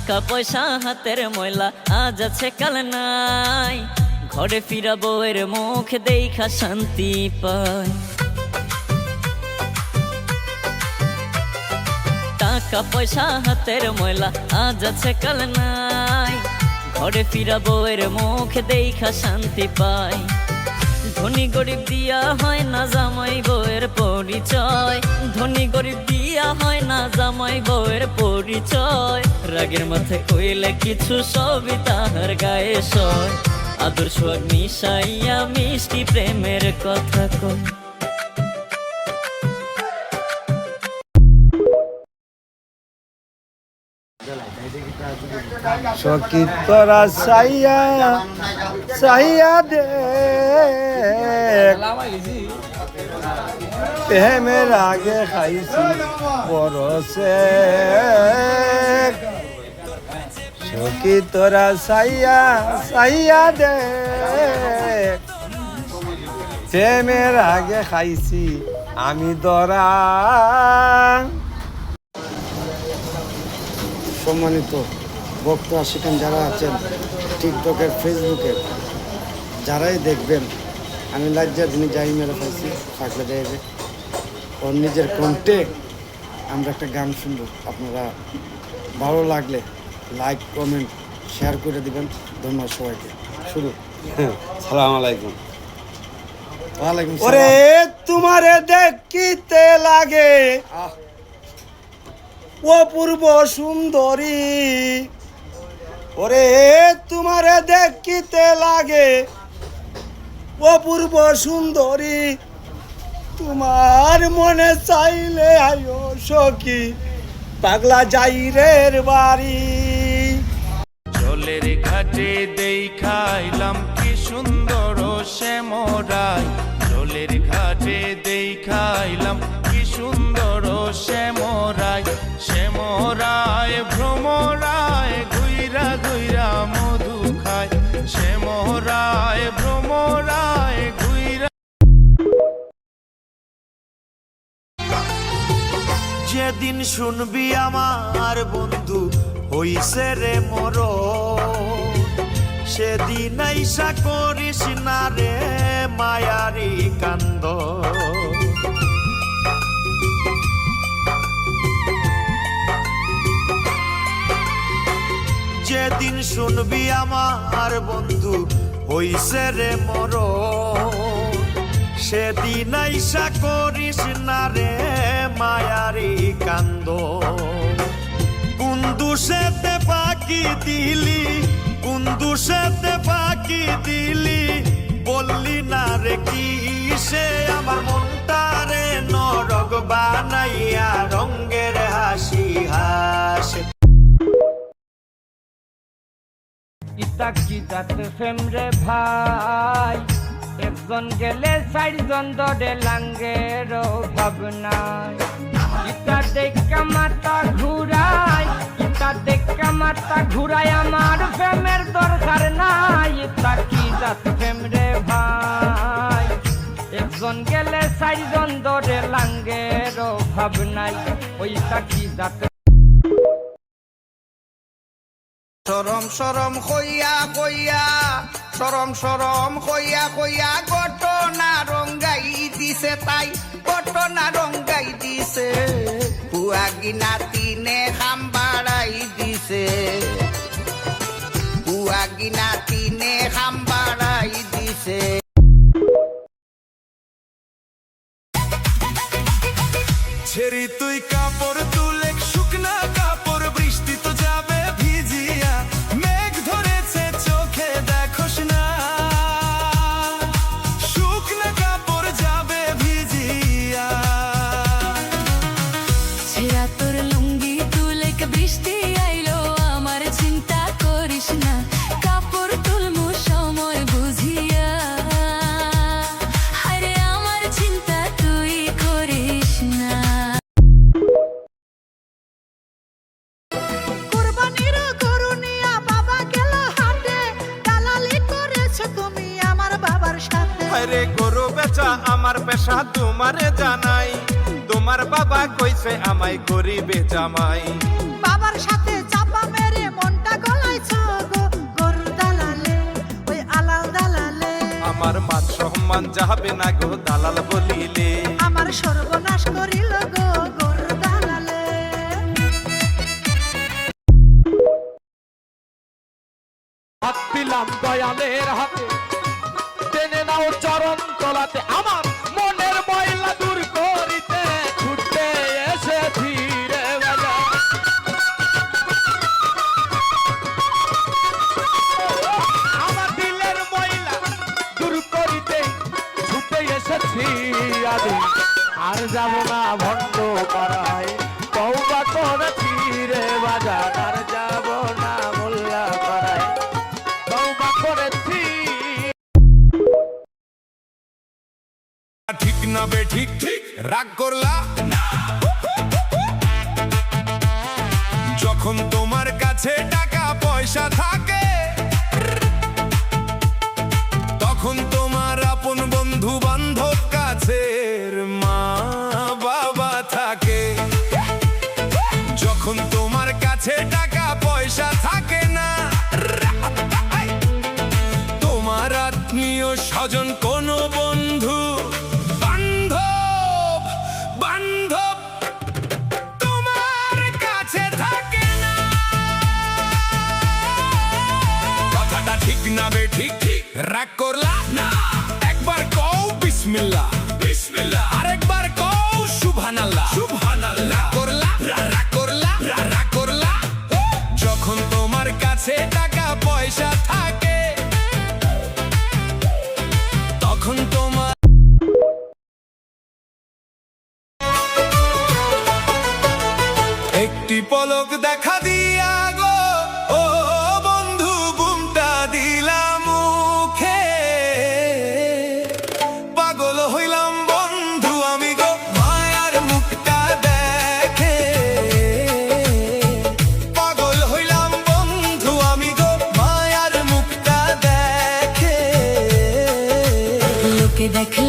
টাকা পয়সা হাতের ময়লা আজ আছে কাল নাই, ঘরে ফিরা বউয়ের মুখ দেখা শান্তি পায়। টাকা পয়সা হাতের ময়লা আজ আছে কাল নাই, ঘরে ফিরা বউয়ের মুখ দেখা শান্তি পায়। ধনী গরিব দিয়া হয় না জামাই বউয়ের পরিচয়, ধনী গরিব দিয়া হয় না জামাই বউয়ের পরিচয়। রাগের মাথায় কইলে কিছু সবই তাহার গায়ে সয়, আদর সোহাগ মিশাইয়া মিষ্টি প্রেমের কথা কয়। সখী তোরা সাইয়া সাইয়া দে প্রেমের আগে খাইছি বরসে, সখী তোরা সাইয়া সাইয়া দে প্রেমের আগে খাইছি আমি দরা। সম্মানিত ভক্ত আশিকান যারা আছেন টিকটকের ফেসবুকের, যারাই দেখবেন, আমি লজ্জা দিনে যাই মেরে পাইছি থাকলে যাইবে ওর নিজের কণ্ঠে আমরা একটা গান শুনবো। আপনারা ভালো লাগলে লাইক কমেন্ট শেয়ার করে দিবেন। ধন্যবাদ সবাইকে। শুরু। সালাম আলাইকুম। ওয়ালাইকুম সালাম। ওরে তোমারে দেখিতে লাগে অপূর্ব সুন্দরী, ওরে তোমারে দেখিতে লাগে অপূর্ব সুন্দরী, তোমার মনে চাইলে আয়ো সখী পাগলা যাইরের বাড়ি। জলের ঘাটে দেখাইলাম কি সুন্দর শ্যামরাই, জলের ঘাটে দেখাইলাম কি সুন্দর শ্যামরাই, শ্যামরায় ভ্রমরায় ঘুইরা ঘুইরা মধু খায়, শ্যামরায় ভ্রমরায় ঘুইরা। যেদিন শুনবি আমার বন্ধু হইছে রে মরণ, সেদিন আইসা করিস না রে মায়ারি কান্দ। যেদিন শুনবি আমার বন্ধু হইছে রে মরণ, সেদিন আইসা করিস না রে মায়ারি কান্দ। কোন দুষেতে পাকি দিলি, কোন দুষেতে পাকি দিলি, বললি না রে কি সে আমার মনটারে নরক বানাইয়া রঙ্গের হাসি হাসে। ইতা কি জাত প্রেম রে ভাই, একজন গেলে চারজন ধরে লাঙ্গের ভাবনায়। ইতা দেখা মাথা ঘুরাই, ইতা দেখা মাথা ঘুরাই, আমার প্রেমের দরকার নাই। ইতা কি জাত প্রেম রে ভাই, একজন গেলে চারজন ধরে লাঙ্গের ভাবনায়। ওইটা কি জাত। সরম সরম কইয়া কইয়া, সরম সরম কইয়া কইয়া ঘটনা রঙ্গাই দিছে, তাই ঘটনা রঙ্গাই দিছে। পুয়া গিনা তিনে খাম বাড়াই দিছে, পুয়া গিনা তিনে খাম বাড়াই দিছে। ছেড়ি তুই কাপড় তুলে শুকনা কাপড়, বৃষ্টি তো যাবে ভিজিয়া, মেঘ ধরেছে চোখে দেখোস না, শুকনা কাপড় যাবে ভিজিয়া। ছেঁড়া তোর লুঙ্গি তুলে বৃষ্টি আইলো, আমার চিন্তা করিস না, কাপড় তুলমু সময় বুঝিয়া। আরে আমার চিন্তা তুই করিস না। রে গরু বেচা আমার পেশা তোমারে জানাই, তোমার বাবা কইছে আমায় গরিবে জামাই। বাবার সাথে চাপা মেরে আমার মান সম্মান যাবে না গো দালাল বলিলে। আমার সর্বনাশ করিল গো গরু দালালে। হাত দিলাম দয়ালের হাতে, টেনে নাও চরণ তলাতে, আমার মনের ময়লা দূর করিতে ছুটে এসে ফিরে বাজা। আমার দিলের ময়লা দূর করিতে ছুটে এসেছি আমি, আর যাব না ভণ্ড পাড়ায়, তওবা করেছি রে বাজার, আর যাব না মোল্লা পাড়ায়, তওবা করেছি। ঠিক না বে ঠিক ঠিক রাগ করলা না। যখন তোমার কাছে টাকা পয়সা থাকে, তখন তোমার আপন বন্ধু বান্ধব কাছের মা বাবা থাকে। যখন তোমার কাছে টাকা পয়সা থাকে না, তোমার আত্মীয় স্বজন কোনো বন্ধু বান্ধব বান্ধব তোমার কাছে থাকে না। কথাটা ঠিক না বে ঠিক ঠিক রাগ করলা না। একবার কও বিসমিল্লাহ বিসমিল্লাহ, আরেকবার কও সুবহানাল্লাহ সুবহানাল্লাহ। করলা রাগ করলা রাগ করলা। যখন তোমার কাছে টাকা পয়সা থাকে, তখন তোমার একটি পলক দেখা দিয়া গো ও বন্ধু ঘুমটা দিলাম মুখে। পাগল হইলাম বন্ধু আমি গো মায়ার মুখটা দেখে। পাগল হইলাম বন্ধু আমি গো মায়ার মুখটা দেখে। লোকে দেখলে